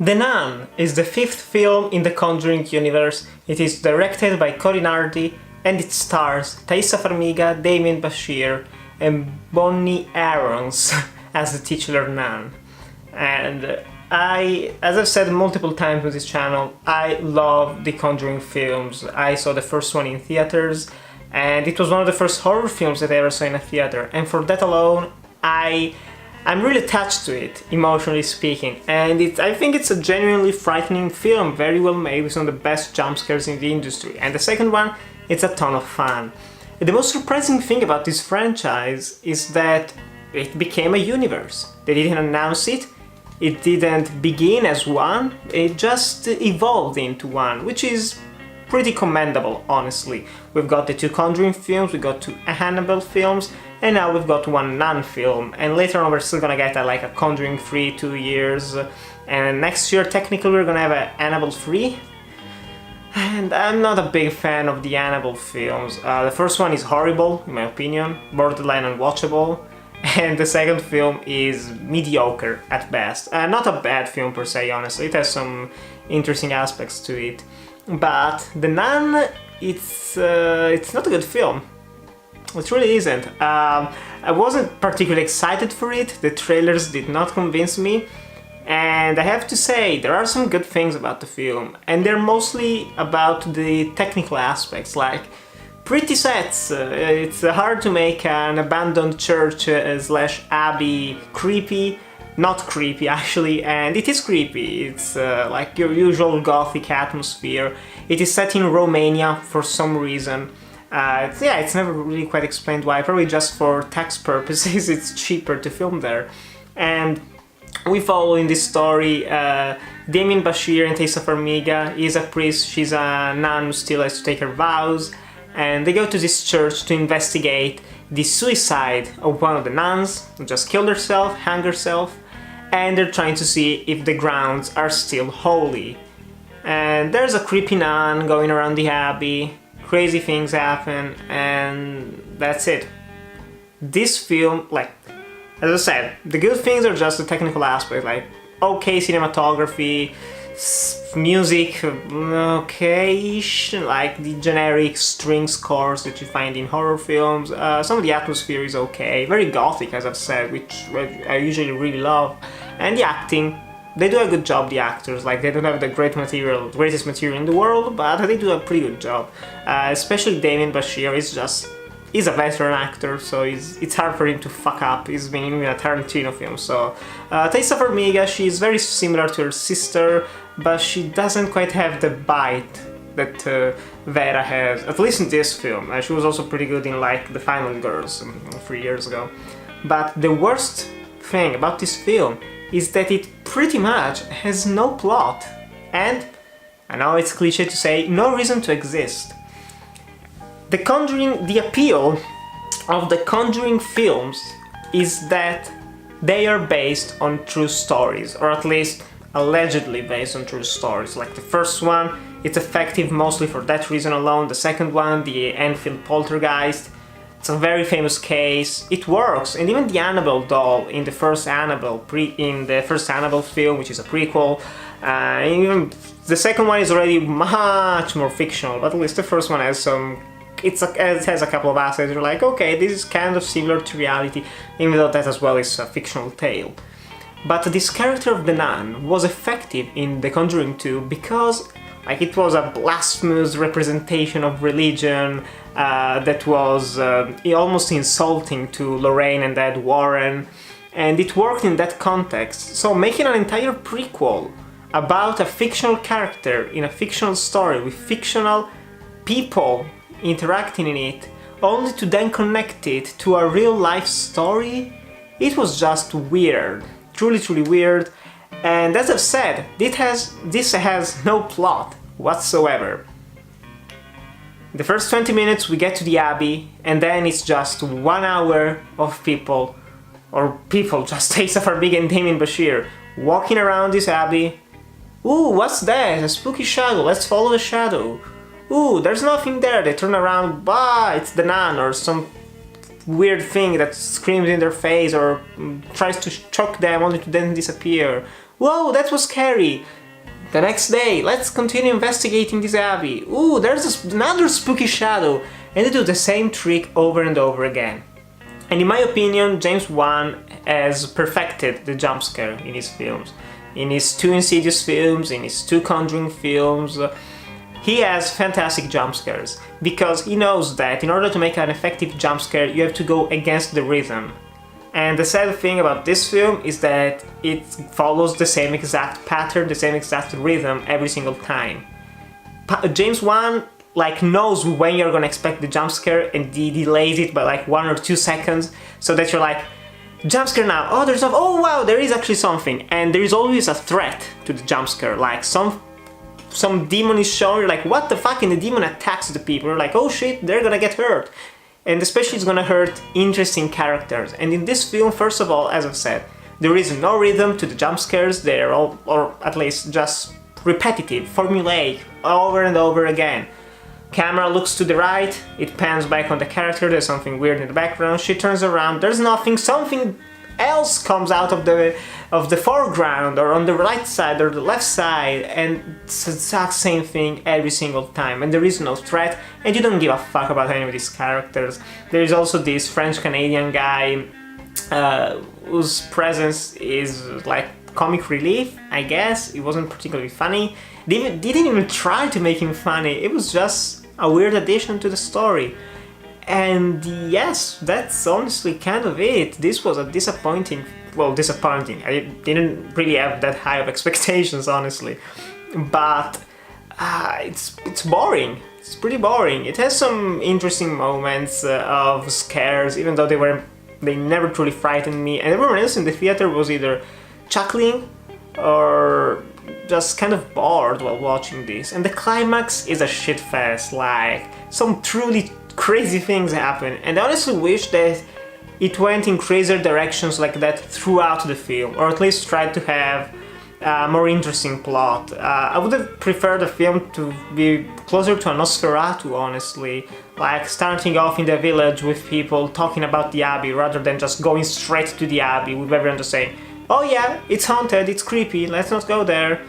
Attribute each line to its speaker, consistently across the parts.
Speaker 1: The Nun is the fifth film in the Conjuring Universe. It is directed by Corin Hardy and it stars Taissa Farmiga, Demián Bichir and Bonnie Aarons as the titular nun. And as I've said multiple times on this channel, I love the Conjuring films. I saw the first one in theaters and it was one of the first horror films that I ever saw in a theater, and for that alone I'm really attached to it, emotionally speaking, and I think it's a genuinely frightening film, very well made, with some of the best jump scares in the industry. And the second one, it's a ton of fun. The most surprising thing about this franchise is that it became a universe. They didn't announce it, it didn't begin as one, it just evolved into one, which is pretty commendable, honestly. We've got the two Conjuring films, we got two Annabelle films, and now we've got one Nun film, and later on we're still gonna get a Conjuring 3 2 years, and next year technically we're gonna have an Annabelle 3. And I'm not a big fan of the Annabelle films. The first one is horrible, in my opinion, borderline unwatchable, and the second film is mediocre at best. Not a bad film per se, honestly, it has some interesting aspects to it. But The Nun, it's not a good film. It really isn't. I wasn't particularly excited for it, the trailers did not convince me, and I have to say there are some good things about the film, and they're mostly about the technical aspects, like pretty sets. It's hard to make an abandoned church slash abbey creepy. Not creepy actually, and it is creepy. It's like your usual Gothic atmosphere. It is set in Romania for some reason. It's never really quite explained why, probably just for tax purposes, it's cheaper to film there. And we follow in this story Demián Bichir and Taissa Farmiga. He's a priest, she's a nun who still has to take her vows, and they go to this church to investigate the suicide of one of the nuns who just killed herself, hanged herself, and they're trying to see if the grounds are still holy. And there's a creepy nun going around the abbey, crazy things happen, and that's it. This film, as I said, the good things are just the technical aspect, like okay cinematography, music, okay-ish, like the generic string scores that you find in horror films. Some of the atmosphere is okay, very gothic as I've said, which I usually really love. And the acting, they do a good job, the actors. Like, they don't have the greatest material in the world, but they do a pretty good job. Especially Demián Bichir he's a veteran actor, so it's hard for him to fuck up. He's been in a Tarantino film. So Taissa Farmiga, she's very similar to her sister, but she doesn't quite have the bite that Vera has, at least in this film. She was also pretty good in The Final Girls 3 years ago. But the worst thing about this film is that it pretty much has no plot, and, I know it's cliche to say, no reason to exist. The appeal of the Conjuring films is that they are based on true stories, or at least allegedly based on true stories. Like the first one, it's effective mostly for that reason alone. The second one, the Enfield Poltergeist, it's a very famous case, it works, and even the Annabelle doll in the first Annabelle film, which is a prequel, even the second one is already much more fictional, but at least the first one has some, it has a couple of aspects. You're like, okay, this is kind of similar to reality, even though that as well is a fictional tale. But this character of the nun was effective in The Conjuring 2 because it was a blasphemous representation of religion that was almost insulting to Lorraine and Ed Warren, and it worked in that context. So making an entire prequel about a fictional character in a fictional story with fictional people interacting in it, only to then connect it to a real-life story, it was just weird. Truly weird. And as I've said, this has no plot whatsoever. The first 20 minutes we get to the abbey, and then it's just 1 hour of people just Taissa Farmiga and Demián Bichir walking around this abbey. Ooh, what's that? A spooky shadow, let's follow the shadow. Ooh, there's nothing there, they turn around, bah, it's the nun or some weird thing that screams in their face or tries to choke them only to then disappear. Whoa, that was scary! The next day, let's continue investigating this abbey. Ooh, there's another spooky shadow. And they do the same trick over and over again. And in my opinion, James Wan has perfected the jump scare in his films. In his 2 Insidious films, in his 2 Conjuring films, he has fantastic jump scares. Because he knows that in order to make an effective jump scare, you have to go against the rhythm. And the sad thing about this film is that it follows the same exact pattern, the same exact rhythm every single time. James Wan knows when you're gonna expect the jump scare, and he delays it by like 1 or 2 seconds, so that you're like, jump scare now, oh there's oh wow, there is actually something, and there is always a threat to the jump scare, like some demon is shown, you're like, what the fuck, and the demon attacks the people, you're like, oh shit, they're gonna get hurt. And especially it's gonna hurt interesting characters. And in this film, first of all, as I've said, there is no rhythm to the jump scares, they're all, or at least just repetitive, formulaic, over and over again. Camera looks to the right, it pans back on the character, there's something weird in the background, she turns around, there's nothing, something else comes out of the foreground, or on the right side or the left side, and it's the exact same thing every single time, and there is no threat, and you don't give a fuck about any of these characters. There is also this French-Canadian guy whose presence is like comic relief, I guess. It wasn't particularly funny. They didn't even try to make him funny, it was just a weird addition to the story. And yes, that's honestly kind of it. This was a disappointing, I didn't really have that high of expectations, honestly. But it's boring. It's pretty boring. It has some interesting moments of scares, even though they never truly frightened me. And everyone else in the theater was either chuckling or just kind of bored while watching this. And the climax is a shitfest, like some truly crazy things happen, and I honestly wish that it went in crazier directions like that throughout the film, or at least tried to have a more interesting plot. I would have preferred the film to be closer to a Nosferatu, honestly, like starting off in the village with people talking about the abbey rather than just going straight to the abbey with everyone just saying, oh yeah, it's haunted, it's creepy, let's not go there.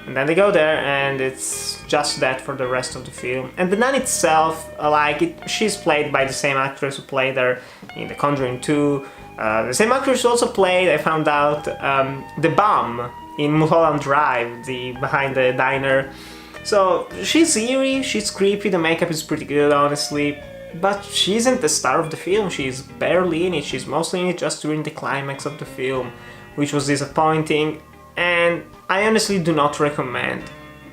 Speaker 1: And then they go there, and it's just that for the rest of the film. And the nun itself, she's played by the same actress who played her in The Conjuring 2. The same actress also played, I found out, the bum in Mulholland Drive, behind the diner. So she's eerie, she's creepy, the makeup is pretty good, honestly. But she isn't the star of the film, she's barely in it, she's mostly in it just during the climax of the film, which was disappointing. And I honestly do not recommend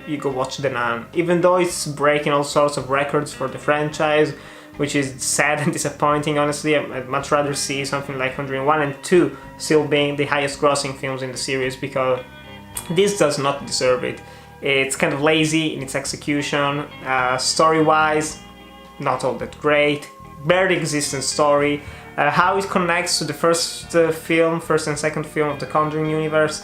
Speaker 1: you go watch The Nun, even though it's breaking all sorts of records for the franchise, which is sad and disappointing, honestly. I'd much rather see something like Conjuring 1 and 2 still being the highest grossing films in the series, because this does not deserve it. It's kind of lazy in its execution, story-wise, not all that great, barely existent story. How it connects to the first and second film of the Conjuring Universe,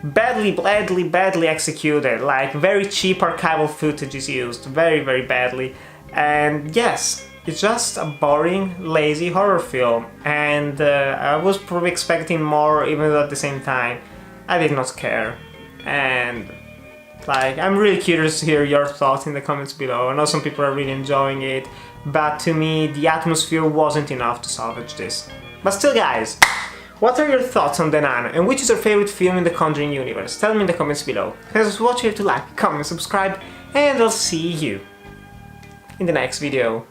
Speaker 1: badly executed, like very cheap archival footage is used, very badly. And yes, it's just a boring, lazy horror film, and I was probably expecting more, even though at the same time I did not care. And I'm really curious to hear your thoughts in the comments below. I know some people are really enjoying it, but to me the atmosphere wasn't enough to salvage this. But still, guys, what are your thoughts on The Nun, and which is your favorite film in the Conjuring universe? Tell me in the comments below. Guys, watch here to like, comment, subscribe, and I'll see you in the next video.